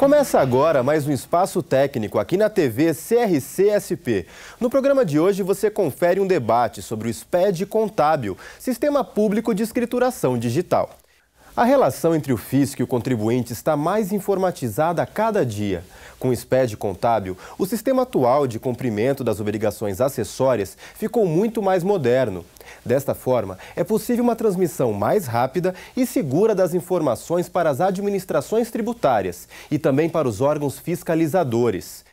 Começa agora mais um Espaço Técnico aqui na TV CRC-SP. No programa de hoje você confere um debate sobre o SPED Contábil, Sistema Público de Escrituração Digital. A relação entre o fisco e o contribuinte está mais informatizada a cada dia. Com o SPED Contábil, o sistema atual de cumprimento das obrigações acessórias ficou muito mais moderno. Desta forma, é possível uma transmissão mais rápida e segura das informações para as administrações tributárias e também para os órgãos fiscalizadores.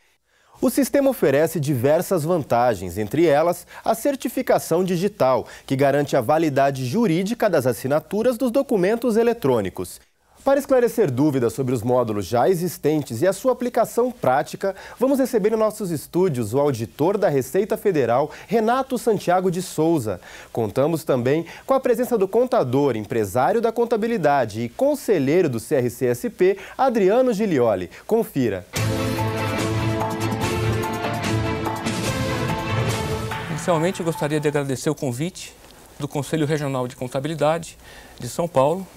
O sistema oferece diversas vantagens, entre elas a certificação digital, que garante a validade jurídica das assinaturas dos documentos eletrônicos. Para esclarecer dúvidas sobre os módulos já existentes e a sua aplicação prática, vamos receber em nossos estúdios o auditor da Receita Federal, Renato Santiago de Souza. Contamos também com a presença do contador, empresário da contabilidade e conselheiro do CRC-SP, Adriano Gilioli. Confira. Inicialmente, eu gostaria de agradecer o convite do Conselho Regional de Contabilidade de São Paulo.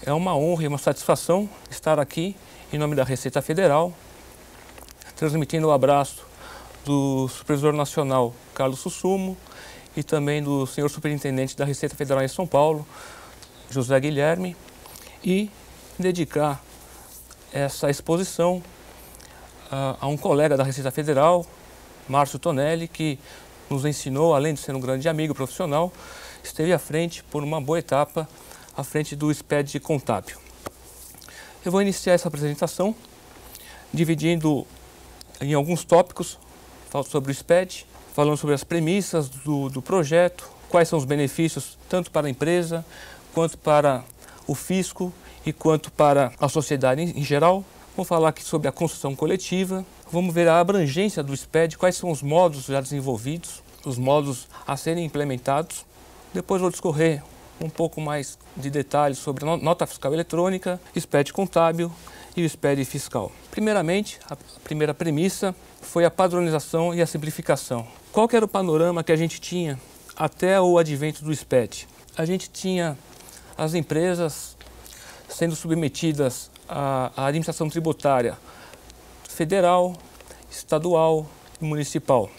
É uma honra e uma satisfação estar aqui em nome da Receita Federal, transmitindo o abraço do Supervisor Nacional, Carlos Sussumo, e também do senhor Superintendente da Receita Federal em São Paulo, José Guilherme, e dedicar essa exposição a um colega da Receita Federal, Márcio Tonelli, que nos ensinou, além de ser um grande amigo profissional, esteve à frente por uma boa etapa, à frente do SPED Contábil. Eu vou iniciar essa apresentação dividindo em alguns tópicos, falo sobre o SPED, falando sobre as premissas do projeto, quais são os benefícios tanto para a empresa, quanto para o fisco e quanto para a sociedade em geral. Vou falar aqui sobre a construção coletiva, vamos ver a abrangência do SPED, quais são os módulos já desenvolvidos, os módulos a serem implementados. Depois vou discorrer um pouco mais de detalhes sobre a nota fiscal eletrônica, SPED contábil e o SPED fiscal. Primeiramente, a primeira premissa foi a padronização e a simplificação. Qual que era o panorama que a gente tinha até o advento do SPED? A gente tinha as empresas sendo submetidas à administração tributária federal, estadual e municipal.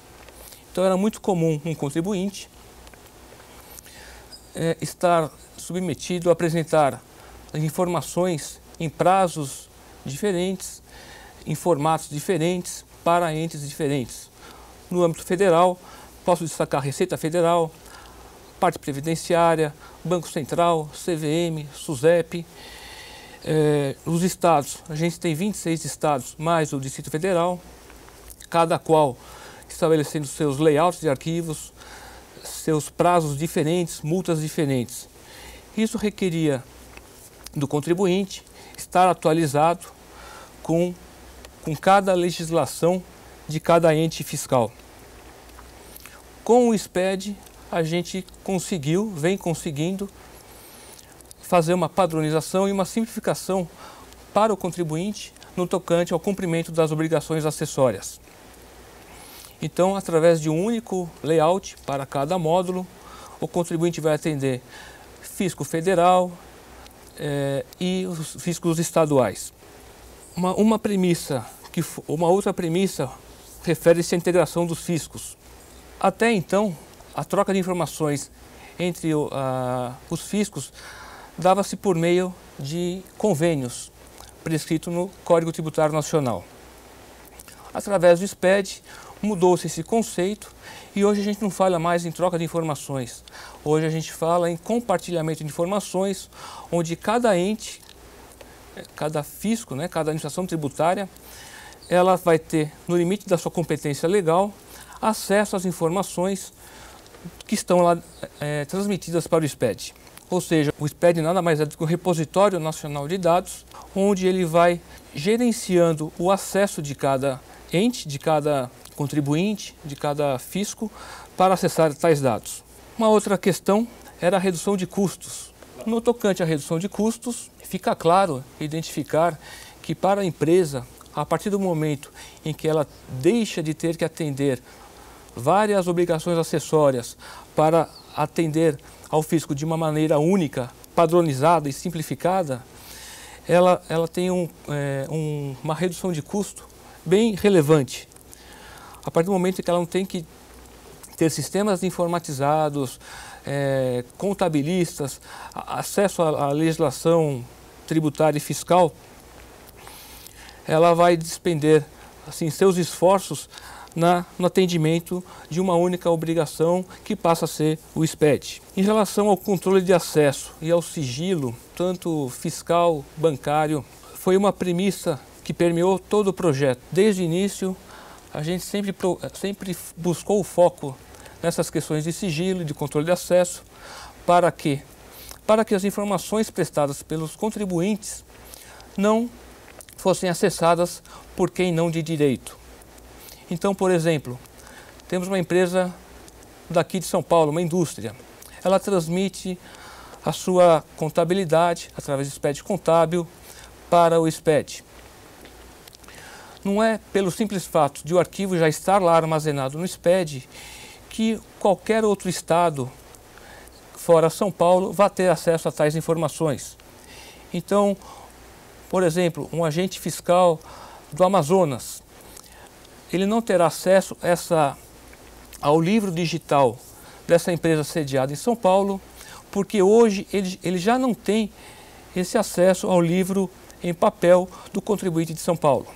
Então era muito comum um contribuinte estar submetido a apresentar informações em prazos diferentes, em formatos diferentes, para entes diferentes. No âmbito federal, posso destacar a Receita Federal, parte previdenciária, Banco Central, CVM, SUSEP. Os estados, a gente tem 26 estados mais o Distrito Federal, cada qual estabelecendo seus layouts de arquivos, seus prazos diferentes, multas diferentes. Isso requeria do contribuinte estar atualizado com cada legislação de cada ente fiscal. Com o SPED, a gente vem conseguindo fazer uma padronização e uma simplificação para o contribuinte no tocante ao cumprimento das obrigações acessórias. Então, através de um único layout para cada módulo, o contribuinte vai atender fisco federal e os fiscos estaduais. Uma outra premissa refere-se à integração dos fiscos. Até então, a troca de informações entre os fiscos dava-se por meio de convênios prescritos no Código Tributário Nacional. Através do SPED, mudou-se esse conceito e hoje a gente não fala mais em troca de informações. Hoje a gente fala em compartilhamento de informações, onde cada ente, cada fisco, cada administração tributária, ela vai ter, no limite da sua competência legal, acesso às informações que estão lá transmitidas para o SPED. Ou seja, o SPED nada mais é do que um repositório nacional de dados, onde ele vai gerenciando o acesso de cada ente, de cada contribuinte, de cada fisco, para acessar tais dados. Uma outra questão era a redução de custos. No tocante à redução de custos, fica claro identificar que para a empresa, a partir do momento em que ela deixa de ter que atender várias obrigações acessórias para atender ao fisco de uma maneira única, padronizada e simplificada, ela tem uma redução de custo bem relevante. A partir do momento que ela não tem que ter sistemas informatizados, contabilistas, acesso à legislação tributária e fiscal, ela vai despender assim, seus esforços no atendimento de uma única obrigação que passa a ser o SPED. Em relação ao controle de acesso e ao sigilo, tanto fiscal, bancário, foi uma premissa que permeou todo o projeto. Desde o início, a gente sempre buscou o foco nessas questões de sigilo e de controle de acesso. Para quê? Para que as informações prestadas pelos contribuintes não fossem acessadas por quem não de direito. Então, por exemplo, temos uma empresa daqui de São Paulo, uma indústria. Ela transmite a sua contabilidade através do SPED contábil para o SPED. Não é pelo simples fato de o arquivo já estar lá armazenado no SPED que qualquer outro estado fora São Paulo vai ter acesso a tais informações. Então, por exemplo, um agente fiscal do Amazonas, ele não terá acesso ao livro digital dessa empresa sediada em São Paulo, porque hoje ele já não tem esse acesso ao livro em papel do contribuinte de São Paulo.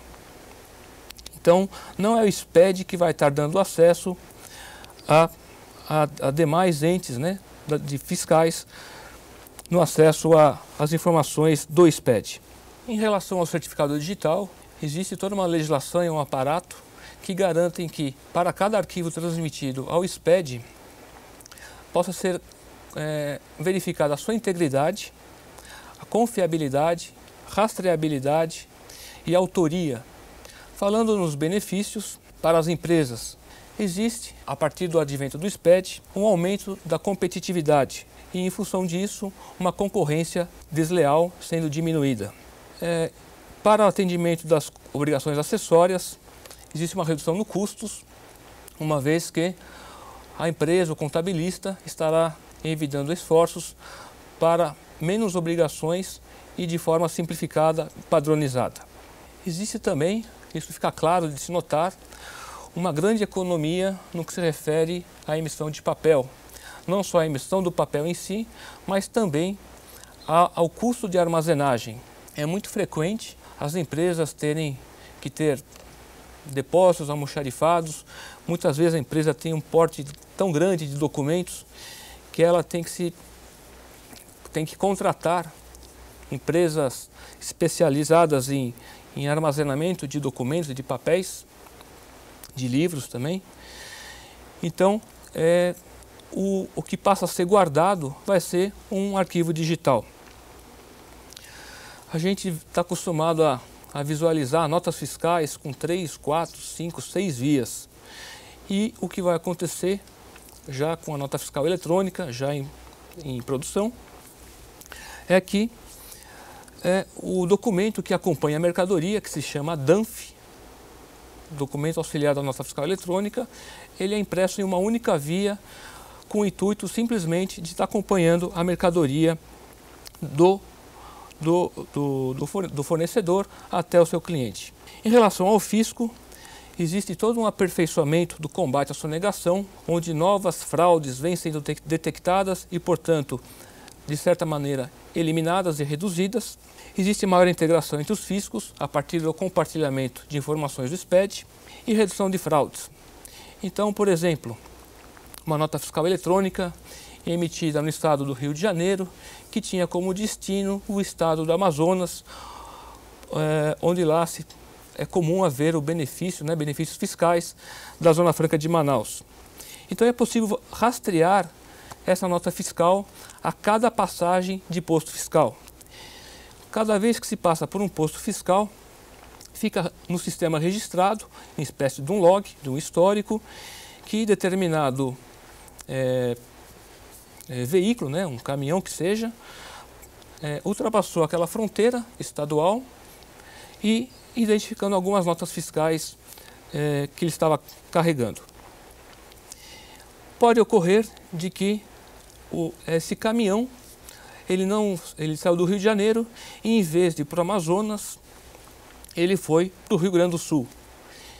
Então, não é o SPED que vai estar dando acesso a demais entes, né, de fiscais no acesso às informações do SPED. Em relação ao certificado digital, existe toda uma legislação e um aparato que garantem que, para cada arquivo transmitido ao SPED, possa ser verificada a sua integridade, a confiabilidade, rastreabilidade e autoria. Falando nos benefícios para as empresas, existe, a partir do advento do SPED, um aumento da competitividade e, em função disso, uma concorrência desleal sendo diminuída. Para o atendimento das obrigações acessórias, existe uma redução no custos, uma vez que a empresa, o contabilista, estará envidando esforços para menos obrigações e de forma simplificada, padronizada. Existe também, isso fica claro de se notar, uma grande economia no que se refere à emissão de papel. Não só a emissão do papel em si, mas também ao custo de armazenagem. É muito frequente as empresas terem que ter depósitos almoxarifados. Muitas vezes a empresa tem um porte tão grande de documentos que ela tem que contratar empresas especializadas em armazenamento de documentos e de papéis, de livros também. Então, o que passa a ser guardado vai ser um arquivo digital. A gente está acostumado a visualizar notas fiscais com 3, 4, 5, 6 vias. E o que vai acontecer já com a nota fiscal eletrônica, já em produção, é que o documento que acompanha a mercadoria, que se chama DANF, documento auxiliar da nota fiscal eletrônica, ele é impresso em uma única via com o intuito simplesmente de estar acompanhando a mercadoria do fornecedor até o seu cliente. Em relação ao fisco, existe todo um aperfeiçoamento do combate à sonegação, onde novas fraudes vêm sendo detectadas e, portanto, de certa maneira, eliminadas e reduzidas. Existe maior integração entre os fiscos a partir do compartilhamento de informações do SPED e redução de fraudes. Então, por exemplo, uma nota fiscal eletrônica emitida no estado do Rio de Janeiro, que tinha como destino o estado do Amazonas, onde lá é comum haver o benefício, benefícios fiscais da Zona Franca de Manaus. Então é possível rastrear essa nota fiscal a cada passagem de posto fiscal. Cada vez que se passa por um posto fiscal, fica no sistema registrado, em espécie de um log, de um histórico, que determinado veículo, um caminhão que seja, ultrapassou aquela fronteira estadual e identificando algumas notas fiscais que ele estava carregando. Pode ocorrer de que esse caminhão ele saiu do Rio de Janeiro e, em vez de ir para o Amazonas, ele foi para o Rio Grande do Sul.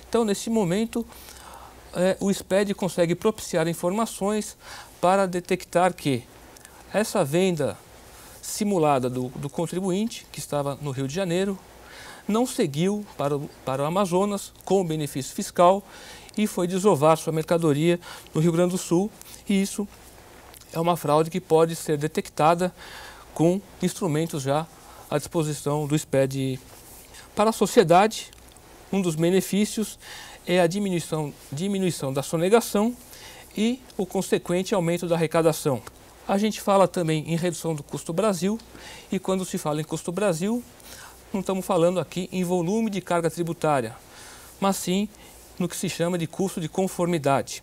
Então, nesse momento, o SPED consegue propiciar informações para detectar que essa venda simulada do contribuinte, que estava no Rio de Janeiro, não seguiu para o Amazonas com benefício fiscal e foi desovar sua mercadoria no Rio Grande do Sul, e isso é uma fraude que pode ser detectada com instrumentos já à disposição do SPED. Para a sociedade, um dos benefícios é a diminuição da sonegação e o consequente aumento da arrecadação. A gente fala também em redução do custo Brasil, e quando se fala em custo Brasil, não estamos falando aqui em volume de carga tributária, mas sim no que se chama de custo de conformidade.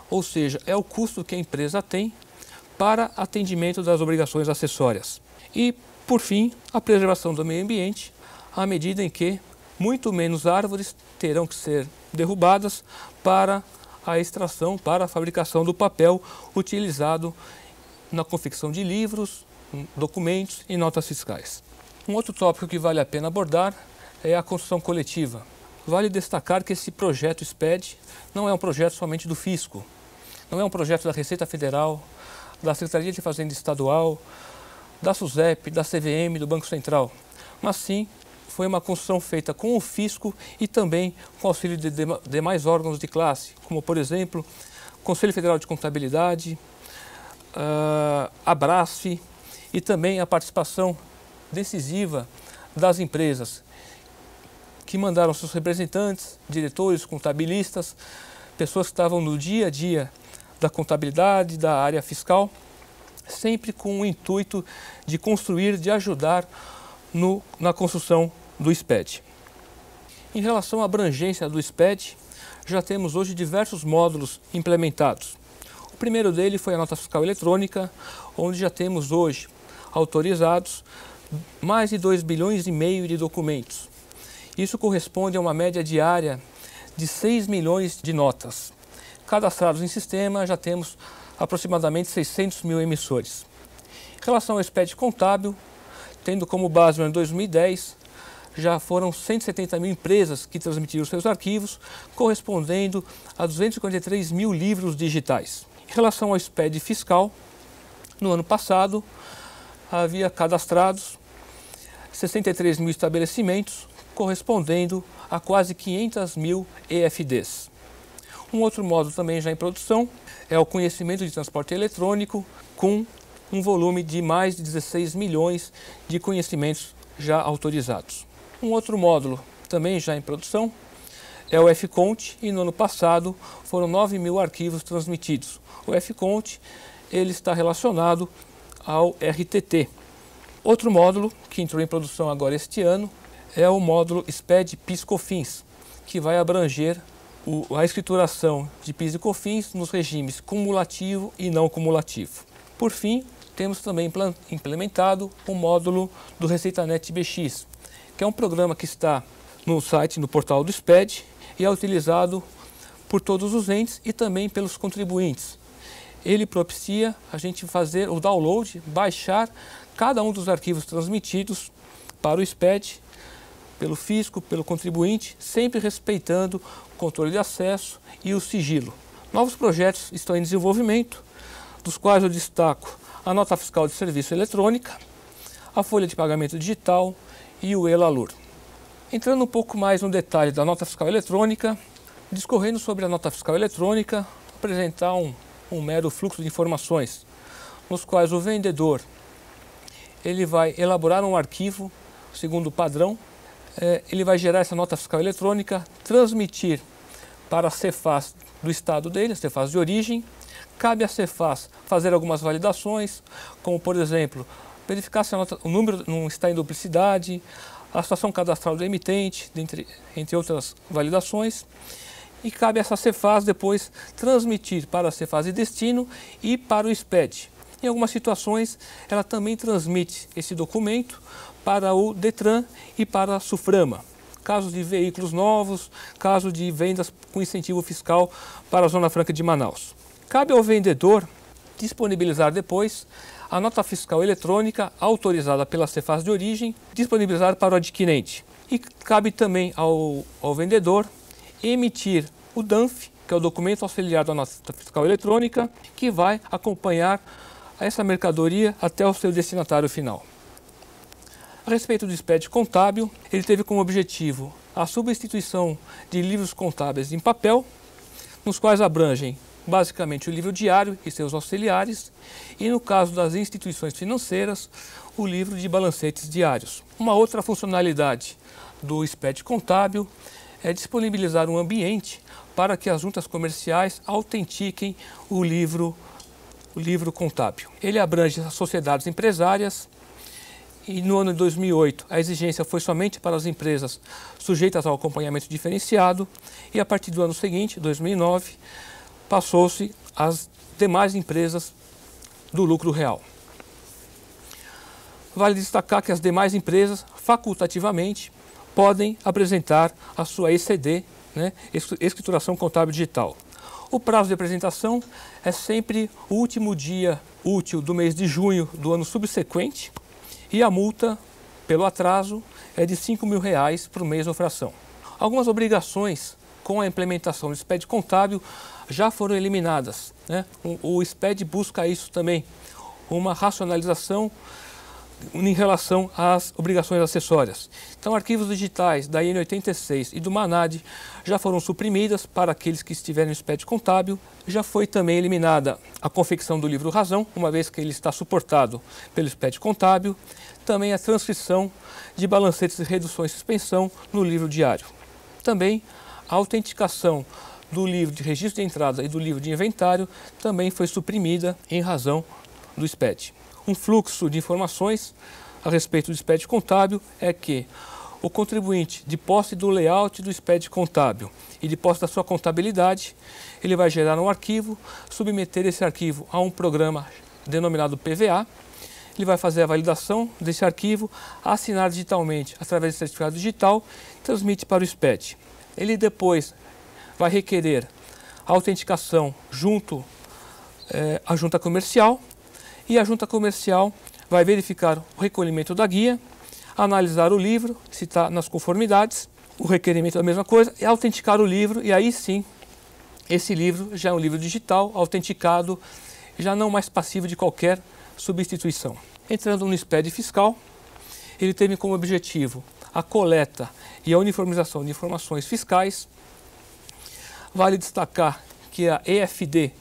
Ou seja, é o custo que a empresa tem para atendimento das obrigações acessórias. E, por fim, a preservação do meio ambiente, à medida em que muito menos árvores terão que ser derrubadas para a extração, para a fabricação do papel utilizado na confecção de livros, documentos e notas fiscais. Um outro tópico que vale a pena abordar é a construção coletiva. Vale destacar que esse projeto SPED não é um projeto somente do Fisco, não é um projeto da Receita Federal, da Secretaria de Fazenda Estadual, da SUSEP, da CVM, do Banco Central, mas sim foi uma construção feita com o Fisco e também com auxílio de demais órgãos de classe, como, por exemplo, Conselho Federal de Contabilidade, a Brasf, e também a participação decisiva das empresas que mandaram seus representantes, diretores, contabilistas, pessoas que estavam no dia a dia da contabilidade, da área fiscal, sempre com o intuito de construir, de ajudar na construção do SPED. Em relação à abrangência do SPED, já temos hoje diversos módulos implementados. O primeiro dele foi a nota fiscal eletrônica, onde já temos hoje autorizados mais de 2,5 bilhões de documentos. Isso corresponde a uma média diária de 6 milhões de notas. Cadastrados em sistema, já temos aproximadamente 600 mil emissores. Em relação ao SPED contábil, tendo como base o ano 2010, já foram 170 mil empresas que transmitiram seus arquivos, correspondendo a 243 mil livros digitais. Em relação ao SPED fiscal, no ano passado, havia cadastrados 63 mil estabelecimentos, correspondendo a quase 500 mil EFDs. Um outro módulo também já em produção é o conhecimento de transporte eletrônico, com um volume de mais de 16 milhões de conhecimentos já autorizados. Um outro módulo também já em produção é o FCONT, e no ano passado foram 9 mil arquivos transmitidos. O FCONT ele está relacionado ao RTT. Outro módulo que entrou em produção agora este ano é o módulo SPED PIS/COFINS, que vai abranger a escrituração de PIS e COFINS nos regimes cumulativo e não cumulativo. Por fim, temos também implementado o módulo do ReceitaNet BX, que é um programa que está no site, no portal do SPED, e é utilizado por todos os entes e também pelos contribuintes. Ele propicia a gente fazer o download, baixar cada um dos arquivos transmitidos para o SPED, pelo fisco, pelo contribuinte, sempre respeitando o controle de acesso e o sigilo. Novos projetos estão em desenvolvimento, dos quais eu destaco a nota fiscal de serviço eletrônica, a folha de pagamento digital e o ELALUR. Entrando um pouco mais no detalhe da nota fiscal eletrônica, discorrendo sobre a nota fiscal eletrônica, apresentar um mero fluxo de informações, nos quais o vendedor ele vai elaborar um arquivo segundo o padrão, ele vai gerar essa nota fiscal eletrônica, transmitir para a Cefaz do estado dele, a Cefaz de origem. Cabe à Cefaz fazer algumas validações, como, por exemplo, verificar se o número não está em duplicidade, a situação cadastral do emitente, entre outras validações. E cabe a essa Cefaz depois transmitir para a Cefaz de destino e para o SPED. Em algumas situações, ela também transmite esse documento para o DETRAN e para a SUFRAMA, casos de veículos novos, caso de vendas com incentivo fiscal para a Zona Franca de Manaus. Cabe ao vendedor disponibilizar depois a nota fiscal eletrônica autorizada pela Cefaz de origem, disponibilizar para o adquirente. E cabe também ao vendedor emitir o DANF, que é o documento auxiliar da nota fiscal eletrônica, que vai acompanhar essa mercadoria até o seu destinatário final. A respeito do SPED contábil, ele teve como objetivo a substituição de livros contábeis em papel, nos quais abrangem basicamente o livro diário e seus auxiliares, e no caso das instituições financeiras, o livro de balancetes diários. Uma outra funcionalidade do SPED contábil é disponibilizar um ambiente para que as juntas comerciais autentiquem o livro contábil. Ele abrange as sociedades empresárias e no ano de 2008 a exigência foi somente para as empresas sujeitas ao acompanhamento diferenciado e a partir do ano seguinte, 2009, passou-se às demais empresas do lucro real. Vale destacar que as demais empresas, facultativamente, podem apresentar a sua ECD, Escrituração Contábil Digital. O prazo de apresentação é sempre o último dia útil do mês de junho do ano subsequente e a multa pelo atraso é de R$ 5.000 por mês ou fração. Algumas obrigações com a implementação do SPED contábil já foram eliminadas. O SPED busca isso também, uma racionalização em relação às obrigações acessórias. Então, arquivos digitais da IN 86 e do MANAD já foram suprimidas para aqueles que estiverem no SPED contábil. Já foi também eliminada a confecção do livro razão, uma vez que ele está suportado pelo SPED contábil. Também a transcrição de balancetes de redução e suspensão no livro diário. Também a autenticação do livro de registro de entrada e do livro de inventário também foi suprimida em razão do SPED. Um fluxo de informações a respeito do SPED contábil é que o contribuinte, de posse do layout do SPED contábil e de posse da sua contabilidade, ele vai gerar um arquivo, submeter esse arquivo a um programa denominado PVA, ele vai fazer a validação desse arquivo, assinar digitalmente através de certificado digital, transmite para o SPED. Ele depois vai requerer a autenticação junto à junta comercial, e a junta comercial vai verificar o recolhimento da guia, analisar o livro, se está nas conformidades, o requerimento é a mesma coisa, e autenticar o livro, e aí sim, esse livro já é um livro digital, autenticado, já não mais passivo de qualquer substituição. Entrando no SPED fiscal, ele teve como objetivo a coleta e a uniformização de informações fiscais. Vale destacar que a EFD,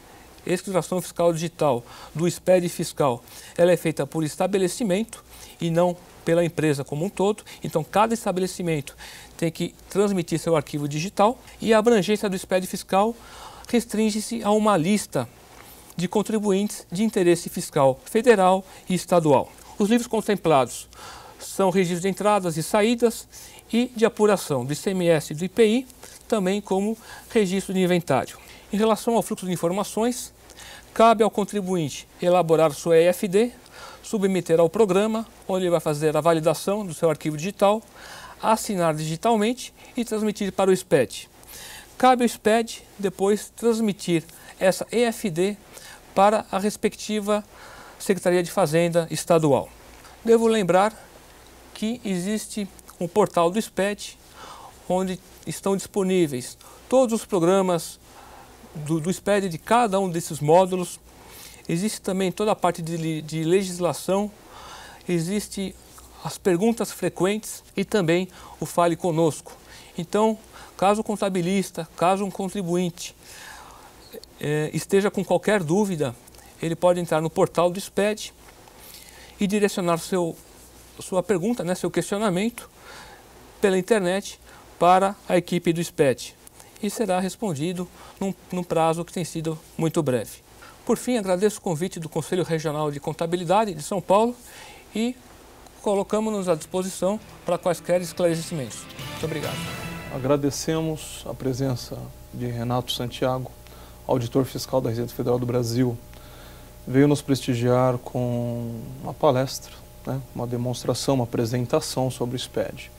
Escrituração Fiscal Digital, do SPED fiscal, ela é feita por estabelecimento e não pela empresa como um todo. Então, cada estabelecimento tem que transmitir seu arquivo digital e a abrangência do SPED fiscal restringe-se a uma lista de contribuintes de interesse fiscal federal e estadual. Os livros contemplados são registros de entradas e saídas e de apuração do ICMS e do IPI, também como registro de inventário. Em relação ao fluxo de informações, cabe ao contribuinte elaborar sua EFD, submeter ao programa, onde ele vai fazer a validação do seu arquivo digital, assinar digitalmente e transmitir para o SPED. Cabe ao SPED depois transmitir essa EFD para a respectiva Secretaria de Fazenda Estadual. Devo lembrar que existe um portal do SPED, onde estão disponíveis todos os programas do SPED de cada um desses módulos. Existe também toda a parte de legislação, existe as perguntas frequentes e também o Fale Conosco. Então, caso o contabilista, caso um contribuinte esteja com qualquer dúvida, ele pode entrar no portal do SPED e direcionar sua pergunta, seu questionamento, pela internet para a equipe do SPED. E será respondido num prazo que tem sido muito breve. Por fim, agradeço o convite do Conselho Regional de Contabilidade de São Paulo e colocamos-nos à disposição para quaisquer esclarecimentos. Muito obrigado. Agradecemos a presença de Renato Santiago, auditor fiscal da Receita Federal do Brasil. Veio nos prestigiar com uma palestra, uma demonstração, uma apresentação sobre o SPED.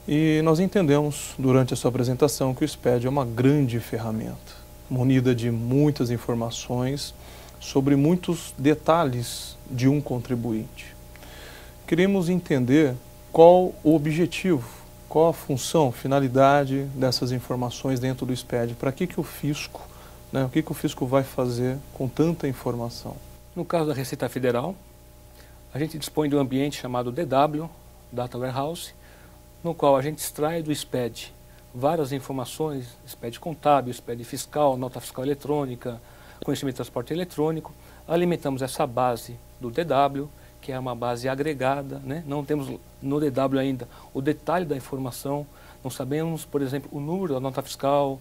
E nós entendemos, durante a sua apresentação, que o SPED é uma grande ferramenta, munida de muitas informações, sobre muitos detalhes de um contribuinte. Queremos entender qual o objetivo, qual a função, finalidade dessas informações dentro do SPED. Para que o fisco, o que o fisco vai fazer com tanta informação? No caso da Receita Federal, a gente dispõe de um ambiente chamado DW, Data Warehouse, no qual a gente extrai do SPED várias informações, SPED contábil, SPED fiscal, nota fiscal eletrônica, conhecimento de transporte eletrônico. Alimentamos essa base do DW, que é uma base agregada, né? Não temos no DW ainda o detalhe da informação, não sabemos, por exemplo, o número da nota fiscal,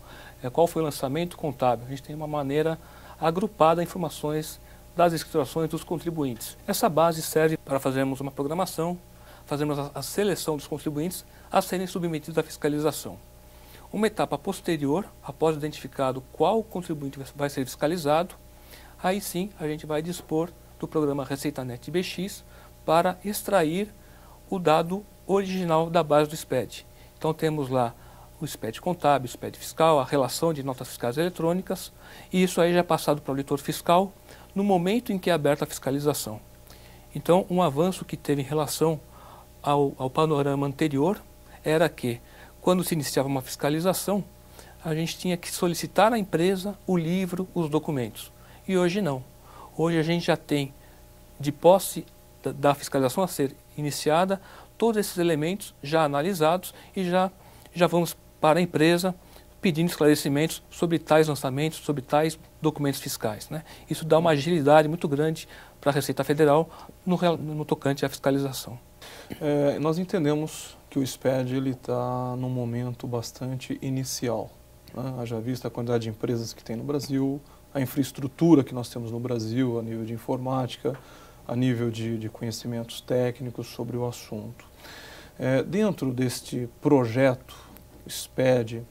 qual foi o lançamento contábil. A gente tem uma maneira agrupada de informações das escriturações dos contribuintes. Essa base serve para fazermos uma programação, fazermos a seleção dos contribuintes a serem submetidos à fiscalização. Uma etapa posterior, após identificado qual contribuinte vai ser fiscalizado, aí sim a gente vai dispor do programa ReceitaNet BX para extrair o dado original da base do SPED. Então temos lá o SPED contábil, o SPED fiscal, a relação de notas fiscais eletrônicas, e isso aí já é passado para o auditor fiscal no momento em que é aberta a fiscalização. Então um avanço que teve em relação ao panorama anterior era que, quando se iniciava uma fiscalização, a gente tinha que solicitar à empresa o livro, os documentos. E hoje não. Hoje a gente já tem, de posse da fiscalização a ser iniciada, todos esses elementos já analisados e já vamos para a empresa pedindo esclarecimentos sobre tais lançamentos, sobre tais documentos fiscais, né? Isso dá uma agilidade muito grande para a Receita Federal no tocante à fiscalização. Nós entendemos que o SPED está num momento bastante inicial, né? Haja vista a quantidade de empresas que tem no Brasil, a infraestrutura que nós temos no Brasil a nível de informática, a nível de conhecimentos técnicos sobre o assunto. Dentro deste projeto SPED,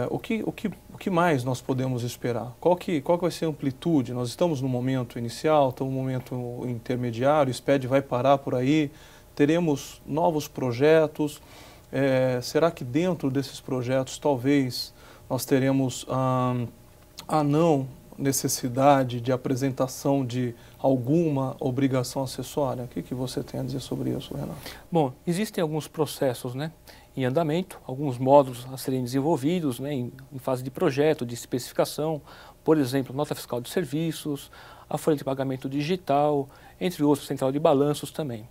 o que mais nós podemos esperar? Qual que vai ser a amplitude? Nós estamos no momento inicial, estamos no momento intermediário, o SPED vai parar por aí, teremos novos projetos, será que dentro desses projetos talvez nós teremos a não necessidade de apresentação de alguma obrigação acessória? O que você tem a dizer sobre isso, Renato? Bom, existem alguns processos, né, em andamento, alguns módulos a serem desenvolvidos, né, em fase de projeto, de especificação, por exemplo, nota fiscal de serviços, a folha de pagamento digital, entre outros, central de balanços também.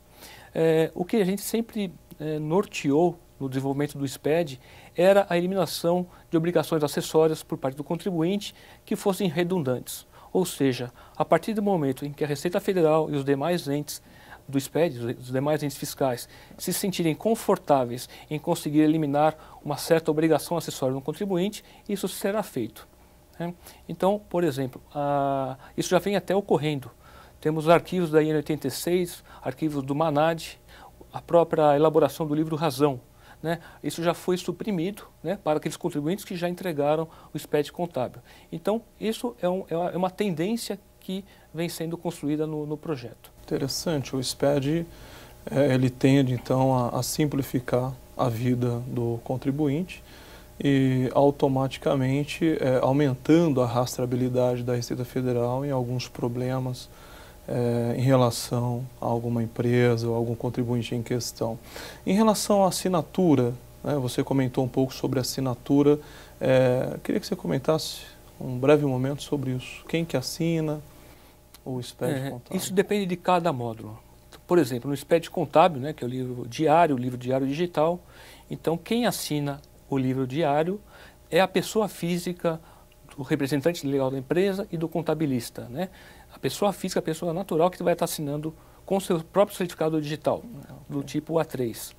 O que a gente sempre norteou no desenvolvimento do SPED era a eliminação de obrigações acessórias por parte do contribuinte que fossem redundantes. Ou seja, a partir do momento em que a Receita Federal e os demais entes do SPED, os demais entes fiscais, se sentirem confortáveis em conseguir eliminar uma certa obrigação acessória no contribuinte, isso será feito, né? Então, por exemplo, isso já vem até ocorrendo. Temos arquivos da IN 86, arquivos do MANAD, a própria elaboração do livro Razão, né? Isso já foi suprimido, né, para aqueles contribuintes que já entregaram o SPED contábil. Então, isso é uma tendência que vem sendo construída no projeto. Interessante. O SPED ele tende, então, a simplificar a vida do contribuinte e, automaticamente, aumentando a rastreabilidade da Receita Federal em alguns problemas em relação a alguma empresa ou algum contribuinte em questão. Em relação à assinatura, né, você comentou um pouco sobre a assinatura, queria que você comentasse um breve momento sobre isso. Quem que assina o SPED contábil? Isso depende de cada módulo. Por exemplo, no SPED contábil, né, que é o livro diário digital, então quem assina o livro diário é a pessoa física, o representante legal da empresa e do contabilista, né? A pessoa física, a pessoa natural que vai estar assinando com seu próprio certificado digital, do tipo A3.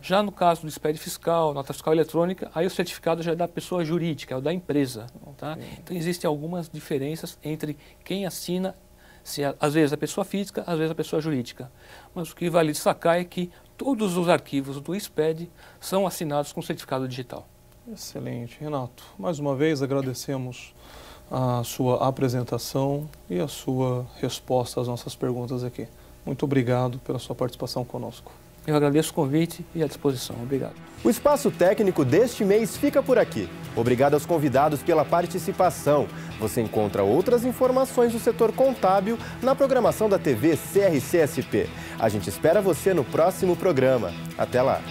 Já no caso do SPED fiscal, nota fiscal eletrônica, aí o certificado já é da pessoa jurídica, é o da empresa. Tá? Então existem algumas diferenças entre quem assina, às vezes a pessoa física, às vezes a pessoa jurídica. Mas o que vale destacar é que todos os arquivos do SPED são assinados com certificado digital. Excelente, Renato. Mais uma vez agradecemos a sua apresentação e a sua resposta às nossas perguntas aqui. Muito obrigado pela sua participação conosco. Eu agradeço o convite e à disposição. Obrigado. O Espaço Técnico deste mês fica por aqui. Obrigado aos convidados pela participação. Você encontra outras informações do setor contábil na programação da TV CRC-SP. A gente espera você no próximo programa. Até lá!